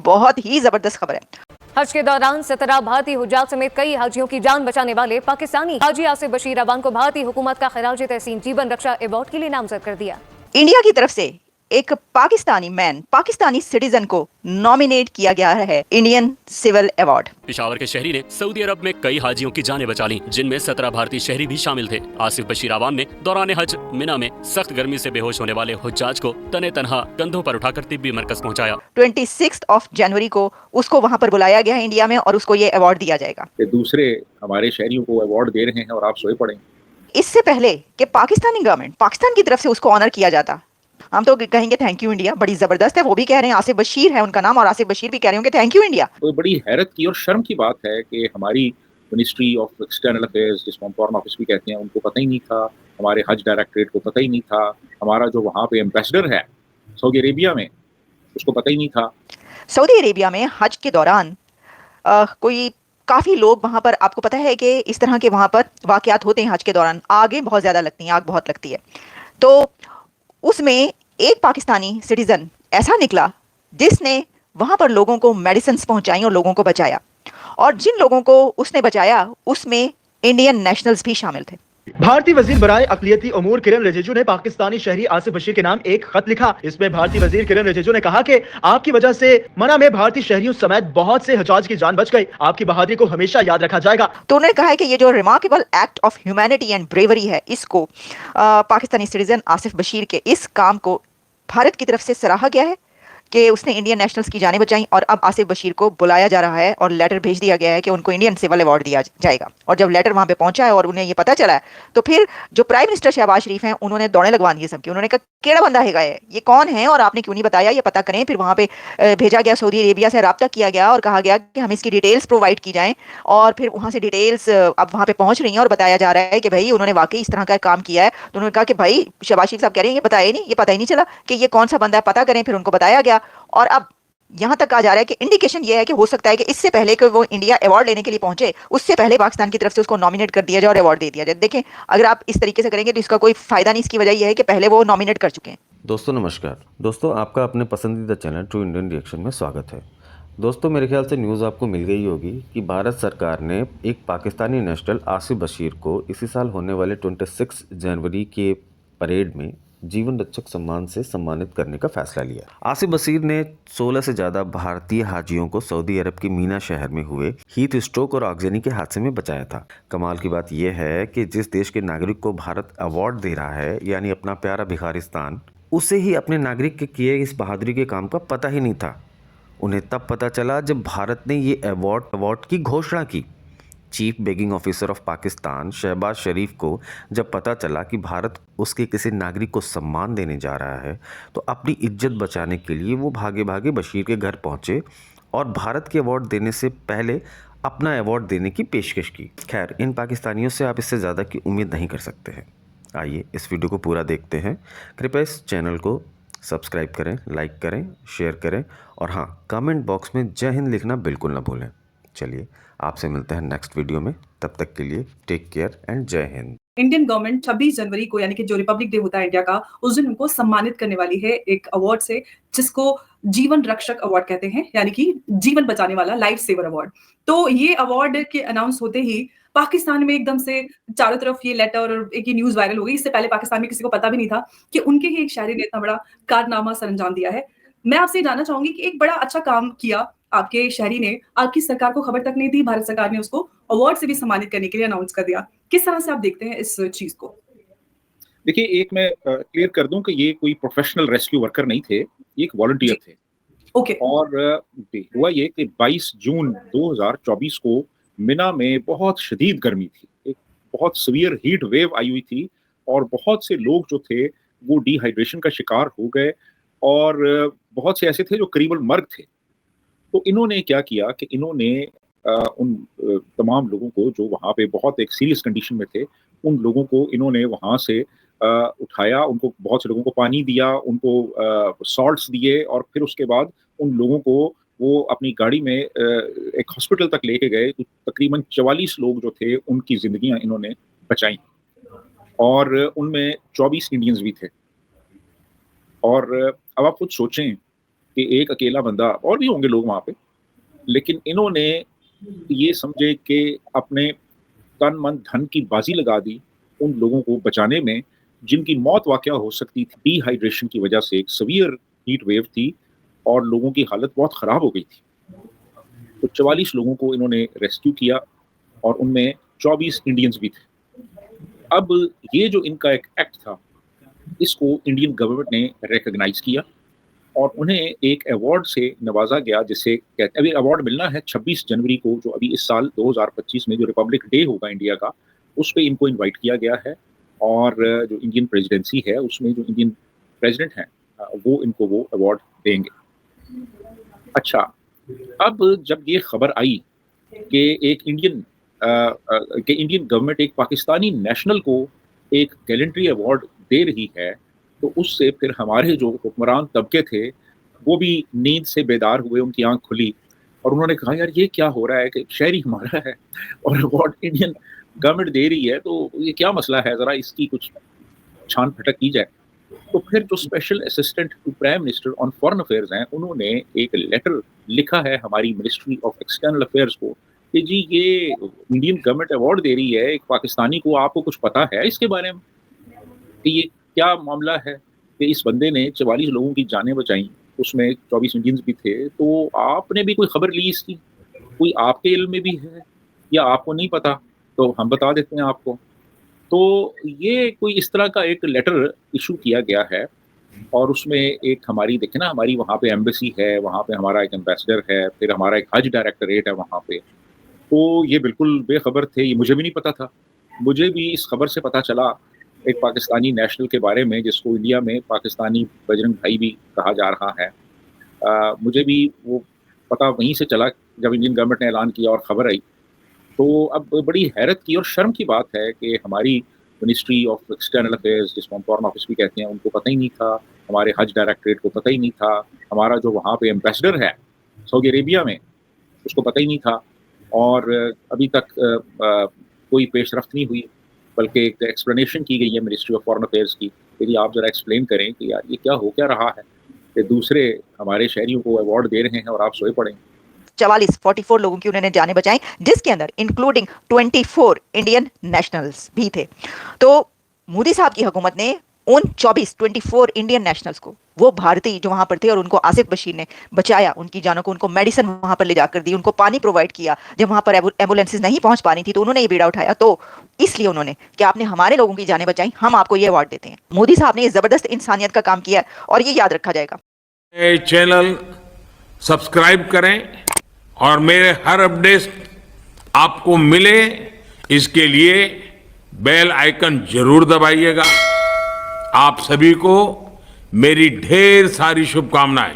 बहुत ही जबरदस्त खबर है। हज के दौरान 17 भारतीय हुज्जाज समेत कई हाजियों की जान बचाने वाले पाकिस्तानी हाजी आसिफ बशीर अवान को भारतीय हुकूमत का खिराज तहसीन जीवन रक्षा अवार्ड के लिए नामजद कर दिया। इंडिया की तरफ से एक पाकिस्तानी मैन, पाकिस्तानी सिटीजन को नॉमिनेट किया गया है इंडियन सिविल अवार्ड। पेशावर के शहरी ने सऊदी अरब में कई हाजियों की जानें बचा ली, जिनमें 17 भारतीय शहरी भी शामिल थे। आसिफ बशीर अवान ने दौरान हज मिना में सख्त गर्मी से बेहोश होने वाले हुज्जाज को तने तनहा कंधों पर उठाकर तिब्बी मरकज पहुंचाया। 26 जनवरी को उसको वहां पर बुलाया गया है इंडिया में और उसको ये अवार्ड दिया जाएगा। दूसरे हमारे शहरियों को अवार्ड दे रहे हैं और आप सोए पड़े। इससे पहले कि पाकिस्तानी गवर्नमेंट, पाकिस्तान की तरफ से उसको ऑनर किया जाता, हम तो कहेंगे थैंक यू इंडिया, बड़ी जबरदस्त है। वो भी कह रहे हैं, आसिफ बशीर है उनका नाम, और आसिफ बशीर भी कह रहे होंगे थैंक यू इंडिया। तो बड़ी हैरत की और शर्म की बात है कि हमारी मिनिस्ट्री ऑफ एक्सटर्नल अफेयर्स, जिसको हम फॉरेन ऑफिस भी कहते हैं, उनको पता ही नहीं था, हमारे हज डायरेक्टरेट को पता ही नहीं था, हमारा जो वहाँ पे एम्बेसडर है सऊदी अरेबिया में, उसको पता ही नहीं था। सऊदी अरेबिया में हज के दौरान कोई काफी लोग वहां पर, आपको पता है कि इस तरह के वहां पर वाकयात होते हैं हज के दौरान, आगें बहुत ज्यादा लगती हैं, आग बहुत लगती है। तो उसमें एक पाकिस्तानी सिटीजन ऐसा निकला जिसने वहां पर लोगों को मेडिसिन पहुंचाई और लोगों को बचाया, और जिन लोगों को उसने बचाया उसमें इंडियन नेशनल्स भी शामिल थे। भारतीय वजीर बराए अक़लियती उमूर किरण रिजिजू ने पाकिस्तानी शहरी आसिफ बशीर के नाम एक खत लिखा। इसमें भारतीय वजीर किरण रिजिजू ने कहा कि आपकी वजह से मना में भारतीय शहरियों समेत बहुत से हुज्जाज की जान बच गई, आपकी बहादुरी को हमेशा याद रखा जाएगा। तो उन्होंने कहा है कि ये जो remarkable act of humanity and bravery है, इसको पाकिस्तानी सिटीजन आसिफ बशीर के इस काम को भारत की तरफ से सराहा गया है कि उसने इंडियन नेशनल्स की जानें बचाई, और अब आसिफ बशीर को बुलाया जा रहा है और लेटर भेज दिया गया है कि उनको इंडियन सिविल अवार्ड दिया जाएगा। और जब लेटर वहां पे पहुंचा है और उन्हें ये पता चला है, तो फिर जो प्राइम मिनिस्टर शहबाज शरीफ हैं उन्होंने दौड़े लगवा दी सबकी। उन्होंने कहा केड़ा बंदा है ये कौन है और आपने क्यों नहीं बताया, ये पता करें। फिर वहां पे भेजा गया, सऊदी अरेबिया से रब्ता किया गया और कहा गया कि हम इसकी डिटेल्स प्रोवाइड की जाएं, और फिर वहां से डिटेल्स अब वहां पे पहुंच रही हैं और बताया जा रहा है कि भाई उन्होंने वाकई इस तरह का काम किया है। तो उन्होंने कहा कि भाई शहबाज शरीफ साहब कह रहे हैं ये बताया नहीं, ये पता ही नहीं चला कि ये कौन सा बंदा है, पता करें। फिर उनको बताया गया, और अब यहां तक कहा जा रहा है कि इंडिकेशन ये है कि हो सकता है कि इससे पहले कि वो इंडिया अवार्ड लेने के लिए पहुंचे, उससे पहले पाकिस्तान की तरफ से उसको नॉमिनेट कर दिया जाए और अवार्ड दे दिया जाए। देखें, अगर आप इस तरीके से करेंगे तो इसका कोई फायदा नहीं। इसकी वजह यह है कि पहले वो नॉमिनेट कर चुके हैं। दोस्तों नमस्कार। दोस्तों आपका अपने पसंदीदा चैनल ट्रू इंडियन रिएक्शन में स्वागत है। दोस्तों मेरे ख्याल से न्यूज़ आपको मिल गई होगी कि भारत सरकार ने एक पाकिस्तानी नेशनल आसिफ बशीर को इसी साल होने वाले 26 जनवरी के परेड में जीवन रक्षक सम्मान से सम्मानित करने का फैसला लिया। आसिफ बशीर ने 16 से ज़्यादा भारतीय हाजियों को सऊदी अरब के मीना शहर में हुए हीट स्ट्रोक और आगजनी के हादसे में बचाया था। कमाल की बात यह है कि जिस देश के नागरिक को भारत अवार्ड दे रहा है, यानी अपना प्यारा भिखारिस्तान, उसे ही अपने नागरिक के किए इस बहादुरी के काम का पता ही नहीं था। उन्हें तब पता चला जब भारत ने ये अवार्ड की घोषणा की। Chief begging officer of Pakistan Shahbaz Sharif को जब पता चला कि भारत उसके किसी नागरिक को सम्मान देने जा रहा है, तो अपनी इज्जत बचाने के लिए वो भागे भागे बशीर के घर पहुंचे और भारत के अवार्ड देने से पहले अपना अवार्ड देने की पेशकश की। खैर, इन पाकिस्तानियों से आप इससे ज़्यादा की उम्मीद नहीं कर सकते हैं। आइए इस वीडियो को पूरा देखते हैं। कृपया इस चैनल को सब्सक्राइब करें, लाइक करें, शेयर करें, और हाँ, कमेंट बॉक्स में जय हिंद लिखना बिल्कुल ना भूलें। चलिए आपसे मिलते हैं नेक्स्ट वीडियो में, तब तक के लिए टेक केयर एंड जय हिंद। इंडियन गवर्नमेंट 26 जनवरी को, यानी कि जो रिपब्लिक डे होता है इंडिया का, उस दिन उनको सम्मानित करने वाली है एक अवार्ड से, जिसको जीवन रक्षक अवार्ड कहते हैं, यानी कि जीवन बचाने वाला, लाइफ सेवर अवार्ड। तो ये अवार्ड के अनाउंस होते ही पाकिस्तान में एकदम से चारों तरफ ये लेटर और एक ये न्यूज वायरल हो गई। इससे पहले पाकिस्तान में किसी को पता भी नहीं था कि उनके ही एक शहरी ने इतना बड़ा कारनामा सरअंजाम दिया है। मैं आपसे जानना चाहूंगी कि एक बड़ा अच्छा काम किया आपके शहरी ने, आपकी सरकार को खबर तक नहीं थी, भारत सरकार ने उसको अवार्ड से भी सम्मानित करने के लिए अनाउंस कर दिया। किस तरह से आप देखते हैं इस चीज को? देखिए, एक मैं क्लियर कर दूं कि ये कोई प्रोफेशनल रेस्क्यू वर्कर नहीं थे, ये एक वॉलंटियर थे। ओके। और हुआ ये कि 22 जून 2024 को मिना में बहुत शदीद गर्मी थी, एक बहुत सीवियर हीट वेव आई हुई थी, और बहुत से लोग जो थे वो डिहाइड्रेशन का शिकार हो गए, और बहुत से ऐसे थे जो करीबन मर गए थे। तो इन्होंने क्या किया कि इन्होंने उन तमाम लोगों को जो वहाँ पे बहुत एक सीरियस कंडीशन में थे, उन लोगों को इन्होंने वहाँ से उठाया, उनको बहुत से लोगों को पानी दिया, उनको सॉल्ट्स दिए, और फिर उसके बाद उन लोगों को वो अपनी गाड़ी में एक हॉस्पिटल तक लेके गए। तो तकरीबन 44 लोग जो थे उनकी जिंदगियां इन्होंने बचाई, और उनमें 24 इंडियंस भी थे। और अब आप खुद सोचें कि एक अकेला बंदा, और भी होंगे लोग वहाँ पे, लेकिन इन्होंने ये समझे कि अपने तन मन धन की बाजी लगा दी उन लोगों को बचाने में जिनकी मौत वाकया हो सकती थी। डिहाइड्रेशन की वजह से एक सीवियर हीट वेव थी और लोगों की हालत बहुत ख़राब हो गई थी। तो 44 लोगों को इन्होंने रेस्क्यू किया और उनमें 24 इंडियंस भी थे। अब ये जो इनका एक एक्ट था, इसको इंडियन गवर्नमेंट ने रिकॉग्नाइज किया और उन्हें एक अवार्ड से नवाजा गया, जिसे कहते अभी अवार्ड मिलना है 26 जनवरी को, जो अभी इस साल 2025 में जो रिपब्लिक डे होगा इंडिया का, उस पे इनको इनवाइट किया गया है। और जो इंडियन प्रेसिडेंसी है उसमें जो इंडियन प्रेसिडेंट हैं वो इनको वो अवार्ड देंगे। अच्छा, अब जब ये खबर आई कि इंडियन गवर्नमेंट एक पाकिस्तानी नेशनल को एक गैलेंट्री अवार्ड दे रही है, तो उससे फिर हमारे जो हुक्मरान तबके थे वो भी नींद से बेदार हुए, उनकी आंख खुली और उन्होंने कहा यार ये क्या हो रहा है कि शहरी हमारा है और अवार्ड इंडियन गवर्नमेंट दे रही है, तो ये क्या मसला है, ज़रा इसकी कुछ छान फटक की जाए। तो फिर जो special assistant to prime minister on foreign affairs हैं, उन्होंने एक लेटर लिखा है हमारी मिनिस्ट्री ऑफ एक्सटर्नल अफेयर्स को कि जी ये इंडियन गवर्नमेंट अवार्ड दे रही है एक पाकिस्तानी को, आपको कुछ पता है इसके बारे में कि ये क्या मामला है कि इस बंदे ने 44 लोगों की जानें बचाई, उसमें 24 इंडियंस भी थे, तो आपने भी कोई खबर ली इसकी, कोई आपके इल्म में भी है या आपको नहीं पता, तो हम बता देते हैं आपको। तो ये कोई इस तरह का एक लेटर इशू किया गया है और उसमें एक हमारी देखें ना, हमारी वहाँ पे एम्बेसी है, वहाँ पे हमारा एक एम्बेसडर है, फिर हमारा एक हज डायरेक्टरेट है वहाँ पे। तो ये बिल्कुल बेखबर थे, ये मुझे भी नहीं पता था। मुझे भी इस खबर से पता चला एक पाकिस्तानी नेशनल के बारे में जिसको इंडिया में पाकिस्तानी बजरंग भाई भी कहा जा रहा है। मुझे भी वो पता वहीं से चला जब इंडियन गवर्नमेंट ने ऐलान किया और ख़बर आई। तो अब बड़ी हैरत की और शर्म की बात है कि हमारी मिनिस्ट्री ऑफ एक्सटर्नल अफेयर्स, जिसको हम फॉरेन ऑफिस भी कहते हैं, उनको पता ही नहीं था, हमारे हज डायरेक्टरेट को पता ही नहीं था, हमारा जो वहाँ पे एम्बेसडर है सऊदी अरेबिया में उसको पता ही नहीं था और अभी तक कोई पेशरफ्त नहीं हुई, बल्कि एक एक्सप्लेनेशन की गई है मिनिस्ट्री ऑफ फॉरेन अफेयर्स की। यदि आप ज़रा एक्सप्लेन करें कि यार ये क्या हो क्या रहा है कि दूसरे हमारे शहरियों को अवार्ड दे रहे हैं और आप सोए पड़े। 44 लोगों की उन्होंने जानें बचाई, जिसके अंदर इंक्लूडिंग 24 इंडियन नेशनल्स भी थे। तो मोदी साहब की हुकूमत ने उन 24 इंडियन नेशनल्स को, वो भारतीय जो वहां पर थे और उनको आसिफ बशीर ने बचाया, उनकी जानों को, उनको मेडिसिन वहां पर ले जाकर दी, उनको पानी प्रोवाइड किया। जब वहां पर एम्बुलेंसेज नहीं पहुंच पा रही थी तो उन्होंने ये बीड़ा उठाया, तो इसलिए उन्होंने कि आपने हमारे लोगों की जानें बचाई, हम आपको ये अवार्ड देते हैं। मोदी साहब ने ये जबरदस्त इंसानियत का काम किया और ये याद रखा जाएगा। चैनल सब्सक्राइब करें और मेरे हर अपडेट आपको मिले, इसके लिए बेल आइकन जरूर दबाइएगा। आप सभी को मेरी ढेर सारी शुभकामनाएं।